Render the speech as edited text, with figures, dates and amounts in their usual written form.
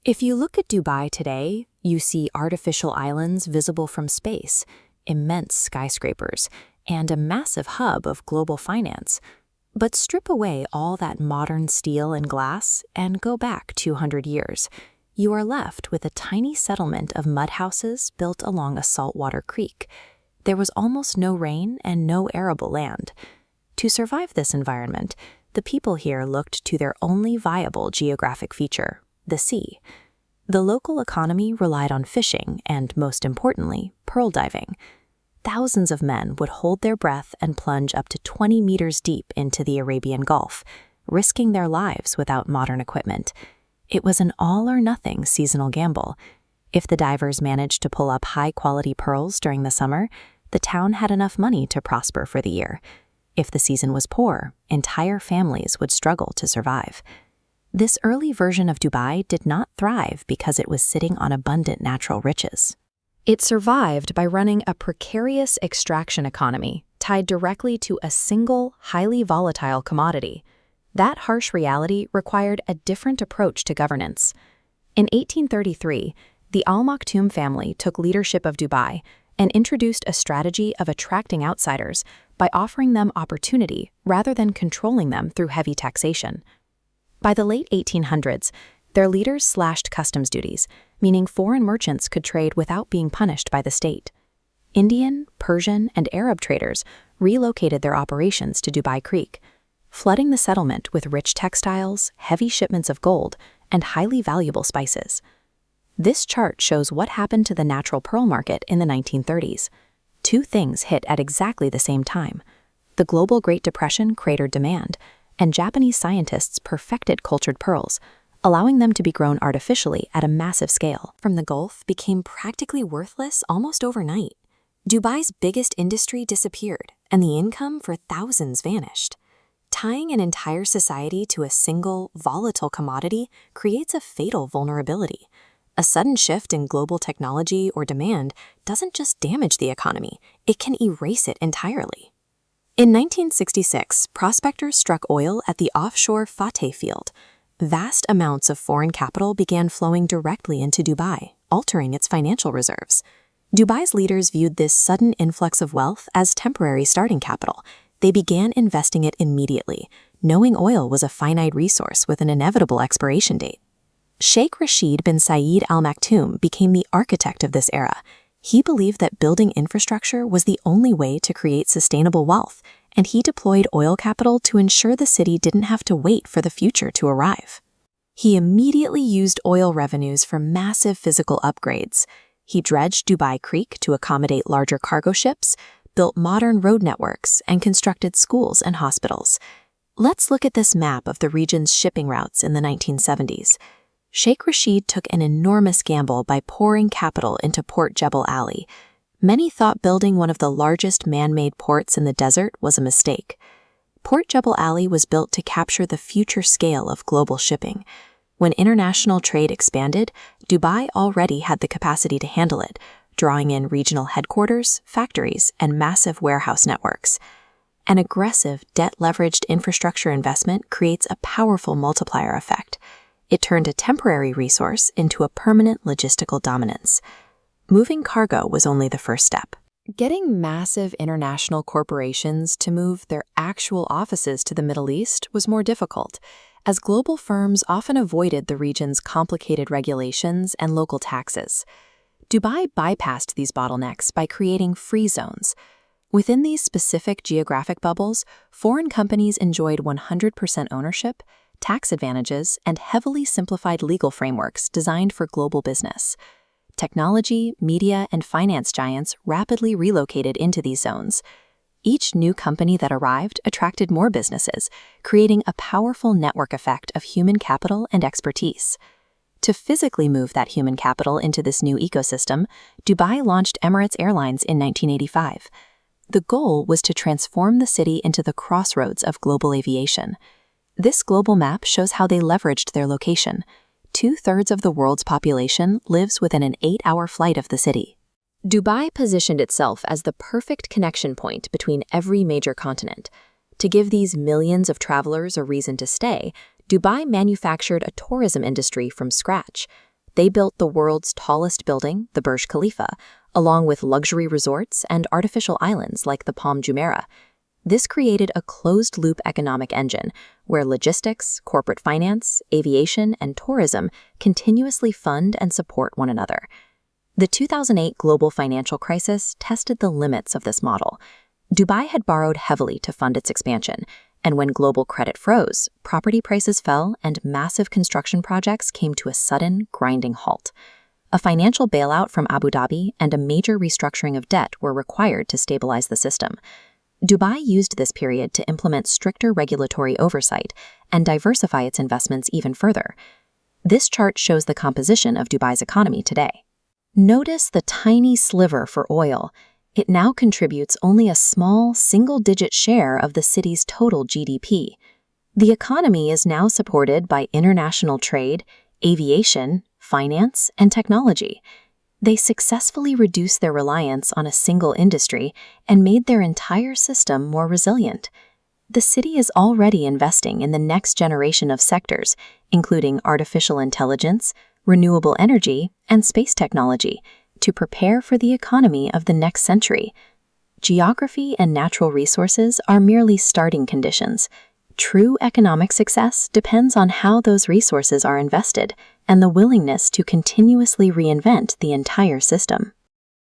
If you look at Dubai today, you see artificial islands visible from space, immense skyscrapers, and a massive hub of global finance. But strip away all that modern steel and glass and go back 200 years. You are left with a tiny settlement of mud houses built along a saltwater creek. There was almost no rain and no arable land. To survive this environment, the people here looked to their only viable geographic feature, the sea. The local economy relied on fishing and, most importantly, pearl diving. Thousands of men would hold their breath and plunge up to 20 meters deep into the Arabian Gulf, risking their lives without modern equipment. It was an all-or-nothing seasonal gamble. If the divers managed to pull up high-quality pearls during the summer, the town had enough money to prosper for the year. If the season was poor, entire families would struggle to survive. This early version of Dubai did not thrive because it was sitting on abundant natural riches. It survived by running a precarious extraction economy tied directly to a single, highly volatile commodity. That harsh reality required a different approach to governance. In 1833, the Al Maktoum family took leadership of Dubai and introduced a strategy of attracting outsiders by offering them opportunity rather than controlling them through heavy taxation. By the late 1800s, their leaders slashed customs duties, meaning foreign merchants could trade without being punished by the state. Indian, Persian, and Arab traders relocated their operations to Dubai Creek, flooding the settlement with rich textiles, heavy shipments of gold, and highly valuable spices. This chart shows what happened to the natural pearl market in the 1930s. Two things hit at exactly the same time. The global Great Depression cratered demand, and Japanese scientists perfected cultured pearls, allowing them to be grown artificially at a massive scale. From the Gulf became practically worthless almost overnight. Dubai's biggest industry disappeared, and the income for thousands vanished. Tying an entire society to a single, volatile commodity creates a fatal vulnerability. A sudden shift in global technology or demand doesn't just damage the economy, it can erase it entirely. In 1966, prospectors struck oil at the offshore Fateh field. Vast amounts of foreign capital began flowing directly into Dubai, altering its financial reserves. Dubai's leaders viewed this sudden influx of wealth as temporary starting capital. They began investing it immediately, knowing oil was a finite resource with an inevitable expiration date. Sheikh Rashid bin Saeed Al Maktoum became the architect of this era. He believed that building infrastructure was the only way to create sustainable wealth, and he deployed oil capital to ensure the city didn't have to wait for the future to arrive. He immediately used oil revenues for massive physical upgrades. He dredged Dubai Creek to accommodate larger cargo ships, built modern road networks, and constructed schools and hospitals. Let's look at this map of the region's shipping routes in the 1970s. Sheikh Rashid took an enormous gamble by pouring capital into Port Jebel Ali. Many thought building one of the largest man-made ports in the desert was a mistake. Port Jebel Ali was built to capture the future scale of global shipping. When international trade expanded, Dubai already had the capacity to handle it, drawing in regional headquarters, factories, and massive warehouse networks. An aggressive, debt-leveraged infrastructure investment creates a powerful multiplier effect. It turned a temporary resource into a permanent logistical dominance. Moving cargo was only the first step. Getting massive international corporations to move their actual offices to the Middle East was more difficult, as global firms often avoided the region's complicated regulations and local taxes. Dubai bypassed these bottlenecks by creating free zones. Within these specific geographic bubbles, foreign companies enjoyed 100% ownership, tax advantages, and heavily simplified legal frameworks designed for global business. Technology, media, and finance giants rapidly relocated into these zones. Each new company that arrived attracted more businesses, creating a powerful network effect of human capital and expertise. To physically move that human capital into this new ecosystem, Dubai launched Emirates Airlines in 1985. The goal was to transform the city into the crossroads of global aviation. This global map shows how they leveraged their location. 2/3 of the world's population lives within an 8-hour flight of the city. Dubai positioned itself as the perfect connection point between every major continent. To give these millions of travelers a reason to stay, Dubai manufactured a tourism industry from scratch. They built the world's tallest building, the Burj Khalifa, along with luxury resorts and artificial islands like the Palm Jumeirah. This created a closed-loop economic engine where logistics, corporate finance, aviation, and tourism continuously fund and support one another. The 2008 global financial crisis tested the limits of this model. Dubai had borrowed heavily to fund its expansion, and when global credit froze, property prices fell and massive construction projects came to a sudden, grinding halt. A financial bailout from Abu Dhabi and a major restructuring of debt were required to stabilize the system. Dubai used this period to implement stricter regulatory oversight and diversify its investments even further. This chart shows the composition of Dubai's economy today. Notice the tiny sliver for oil. It now contributes only a small, single-digit share of the city's total GDP. The economy is now supported by international trade, aviation, finance, and technology. They successfully reduced their reliance on a single industry and made their entire system more resilient. The city is already investing in the next generation of sectors, including artificial intelligence, renewable energy, and space technology, to prepare for the economy of the next century. Geography and natural resources are merely starting conditions. True economic success depends on how those resources are invested and the willingness to continuously reinvent the entire system.